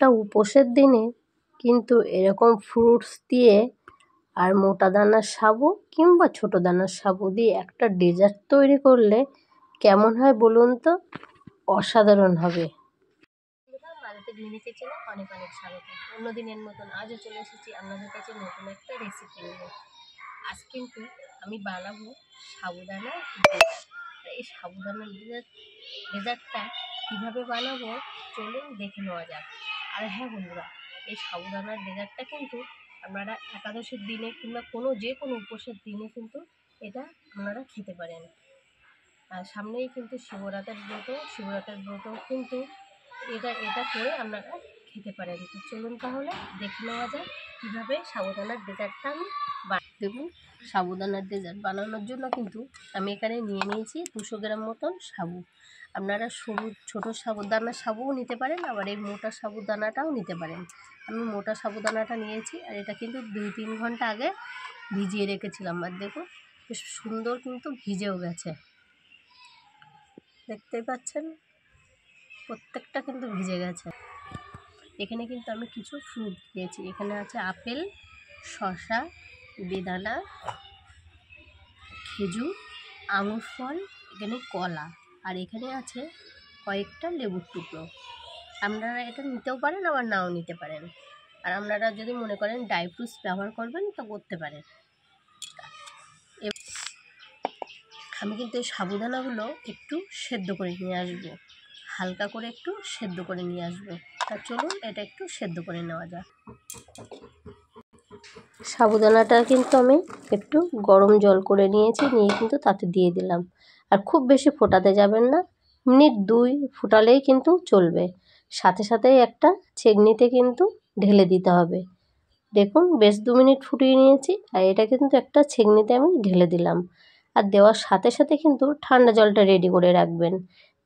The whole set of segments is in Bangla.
একটা উপোসের দিনে কিন্তু এরকম ফ্রুটস দিয়ে আর মোটা দানার সাবু কিংবা ছোটো দানার সাবু দিয়ে একটা ডেজার্ট তৈরি করলে কেমন হয় বলুন তো? অসাধারণ হবে। বাড়িতে মিনি কিচেনে অনেক অনেক স্বাগত। অন্যদিনের মতন আজও চলে এসেছি আপনাদের কাছে নতুন একটা রেসিপি নিয়ে। আজ কিন্তু আমি বানাবো সাবুদানার ডেজার্ট। এই সাবুদানার ডেজার্টটা কীভাবে বানাবো চলুন দেখে নেওয়া যাক। আর হ্যাঁ বন্ধুরা, এই সাবুদানার ডেজার্টটা কিন্তু আপনারা একাদশের দিনে কিংবা যে কোনো উপোসের দিনে কিন্তু এটা আপনারা খেতে পারেন। আর সামনেই কিন্তু শিবরাতের ব্রত কিন্তু এটা করে আপনারা খেতে পারেন। তো চলুন তাহলে দেখে নেওয়া যায় কীভাবে সাবুদানার ডেজার্টটা আমি দেবো। সাবুদানার ডেজার্ট বানানোর জন্য কিন্তু আমি এখানে নিয়ে নিয়েছি 200 গ্রাম মতন সাবু। আপনারা ছোটো সাবুদানার সাবুও নিতে পারেন, আবার এই মোটা সাবুদানাটাও নিতে পারেন। আমি মোটা সাবুদানাটা নিয়েছি, আর এটা কিন্তু 2-3 ঘন্টা আগে ভিজিয়ে রেখেছিলাম। আর দেখুন বেশ সুন্দর কিন্তু ভিজেও গেছে, দেখতেই পাচ্ছেন প্রত্যেকটা কিন্তু ভিজে গেছে। এখানে কিন্তু আমি কিছু ফ্রুট দিয়েছি। এখানে আছে আপেল, শসা, বেদানা, খেজুর, আঙুর ফল, এখানে কলা, আর এখানে আছে কয়েকটা লেবুর টুকরো। আপনারা এটা নিতেও পারেন, আবার নাও নিতে পারেন। আর আপনারা যদি মনে করেন ড্রাই ফ্রুটস ব্যবহার করবেন তো করতে পারেন। আমি কিন্তু এই সাবুদানাগুলো একটু সেদ্ধ করে নিয়ে আসবো, হালকা করে একটু সেদ্ধ করে নিয়ে আসবো। তা চলুন এটা একটু সেদ্ধ করে নেওয়া যাক। সাবুদানাটা কিন্তু আমি একটু গরম জল করে নিয়ে কিন্তু তাতে দিয়ে দিলাম। আর খুব বেশি ফোটাতে যাবেন না, মিনিট 2 ফোটালেই কিন্তু চলবে। সাথে সাথেই একটা ছেঁকনিতে কিন্তু ঢেলে দিতে হবে। দেখুন বেশ 2 মিনিট ফুটিয়ে নিয়েছি, আর এটা কিন্তু একটা ছেঁকনিতে আমি ঢেলে দিলাম। আর দেওয়ার সাথে সাথে কিন্তু ঠান্ডা জলটা রেডি করে রাখবেন।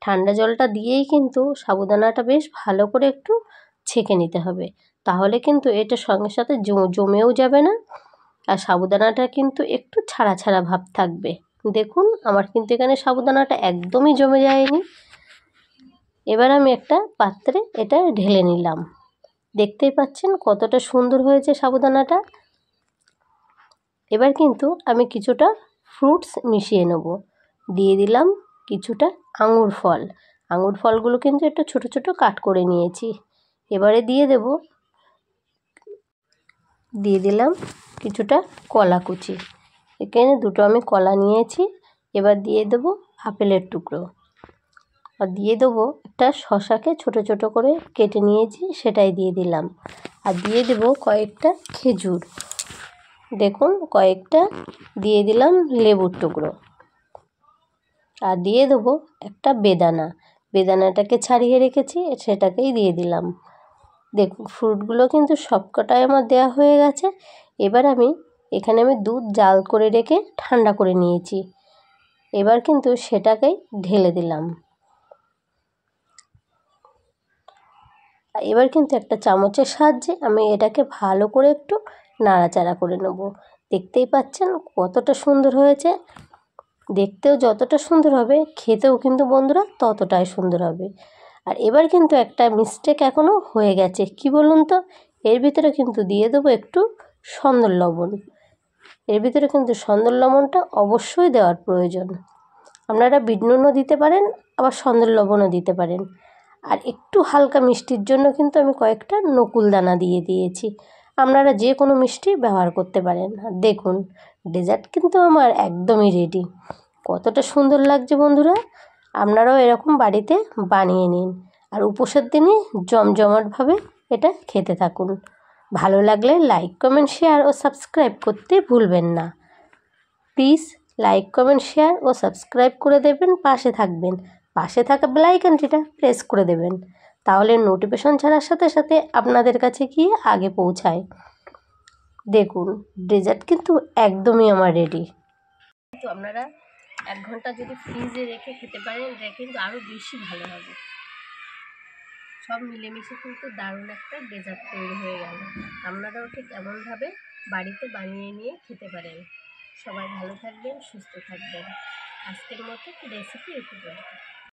ঠান্ডা জলটা দিয়েই কিন্তু সাবুদানাটা বেশ ভালো করে একটু ছেঁকে নিতে হবে, তাহলে কিন্তু এটা সঙ্গে সাথে জমেও যাবে না, আর সাবুদানাটা কিন্তু একটু ছাড়া ছাড়া ভাব থাকবে। দেখুন আমার কিন্তু এখানে সাবুদানাটা একদমই জমে যায়নি। এবার আমি একটা পাত্রে এটা ঢেলে নিলাম। দেখতেই পাচ্ছেন কতটা সুন্দর হয়েছে সাবুদানাটা। এবার কিন্তু আমি কিছুটা ফ্রুটস মিশিয়ে নেব। দিয়ে দিলাম কিছুটা আঙুর ফল। আঙুর ফলগুলো কিন্তু একটু ছোট ছোট কাট করে নিয়েছি। এবারে দিয়ে দিলাম কিছুটা কলা কুচি। এখানে 2টো আমি কলা নিয়েছি। এবার দিয়ে দেবো আপেলের টুকরো, আর দিয়ে দেবো একটা শসাকে ছোট ছোট করে কেটে নিয়েছি, সেটাই দিয়ে দিলাম। আর দিয়ে দেবো কয়েকটা খেজুর, দেখুন কয়েকটা দিয়ে দিলাম লেবুর টুকরো। আর দিয়ে দেবো একটা বেদানাটাকে ছাড়িয়ে রেখেছি, সেটাকেই দিয়ে দিলাম। দেখুন ফ্রুটগুলো কিন্তু সবকটাই আমার দেওয়া হয়ে গেছে। এবার এখানে আমি দুধ জাল করে রেখে ঠান্ডা করে নিয়েছি। এবার কিন্তু সেটাকেই ঢেলে দিলাম। এবার কিন্তু একটা চামচের সাহায্যে আমি এটাকে ভালো করে একটু নাড়াচাড়া করে নেব। দেখতেই পাচ্ছেন কতটা সুন্দর হয়েছে। দেখতেও যতটা সুন্দর হবে, খেতেও কিন্তু বন্ধুরা ততটাই সুন্দর হবে। আর এবার কিন্তু একটা মিস্টেক এখনও হয়ে গেছে, কি বলুন তো? এর ভিতরে কিন্তু দিয়ে দেবো একটু সন্দর লবণ। এর ভিতরে কিন্তু সন্দর লবণটা অবশ্যই দেওয়ার প্রয়োজন। আপনারা বিট নুনও দিতে পারেন, আবার সন্দর লবণও দিতে পারেন। আর একটু হালকা মিষ্টির জন্য কিন্তু আমি কয়েকটা নকুল দানা দিয়ে দিয়েছি। আপনারা যে কোনো মিষ্টি ব্যবহার করতে পারেন। আর দেখুন ডেজার্ট কিন্তু আমার একদমই রেডি। কতটা সুন্দর লাগছে বন্ধুরা! আপনারাও এরকম বাড়িতে বানিয়ে নিন, আর উপোসের দিনে জমজমাটভাবে এটা খেতে থাকুন। ভালো লাগলে লাইক, কমেন্ট, শেয়ার ও সাবস্ক্রাইব করতে ভুলবেন না। প্লিজ লাইক, কমেন্ট, শেয়ার ও সাবস্ক্রাইব করে দেবেন, পাশে থাকবেন। পাশে থাকা বেল আইকনটিটা প্রেস করে দেবেন, তাহলে নোটিফিকেশন ছাড়ার সাথে সাথে আপনাদের কাছে গিয়ে আগে পৌঁছায়। দেখুন ডেজার্ট কিন্তু একদমই আমার রেডি। তো আপনারা 1 ঘন্টা যদি ফ্রিজে রেখে খেতে পারেন, এটা কিন্তু আরও বেশি ভালো হবে। সব মিলেমিশে কিন্তু দারুণ একটা ডেজার্ট তৈরি হয়ে গেল। আপনারাও ঠিক এমনভাবে বাড়িতে বানিয়ে নিয়ে খেতে পারেন। সবাই ভালো থাকবেন, সুস্থ থাকবেন। আজকের মতো রেসিপি এই পর্যন্ত।